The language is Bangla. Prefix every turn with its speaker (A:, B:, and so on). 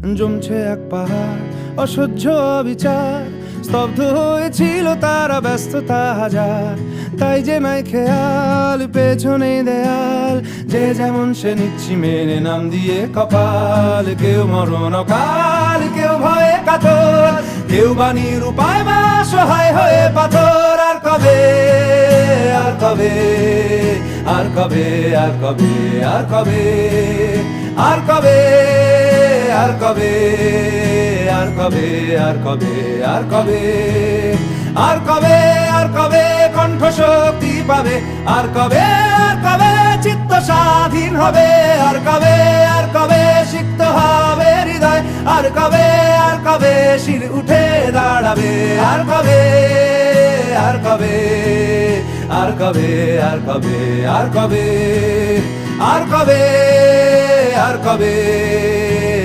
A: জমছে এক পাহাড় অসহ্য অবিচার, স্তব্ধ হয়েছিল তারা ব্যস্ততা হাজার। তাই যে নাই খেয়াল পেছনে দেয়াল, যে যেমন সে নিচ্ছি মেনে নাম দিয়ে কপাল। কেউ মরণ অকাল, কেউ ভয়ে কাতর, কেউ বাণীর উপায় বা সহায় হয়ে পাথর। আর কবে, আর কবে, আর কবে, আর কবে, আর কবে, আর কবে, আর কবে, আর কবে, আর কবে, আর কবে, আর কবে, আর কবে কণ্ঠ শক্তি পাবে? আর কবে, আর কবে চিত্ত স্বাধীন হবে? আর কবে, আর কবে সিক্ত হবে হৃদয়? আর কবে, আর কবে শির উঠে দাঁড়াবে? আর কবে, আর কবে, আর কবে, আর কবে, আর কবে, আর কবে, আর কবে।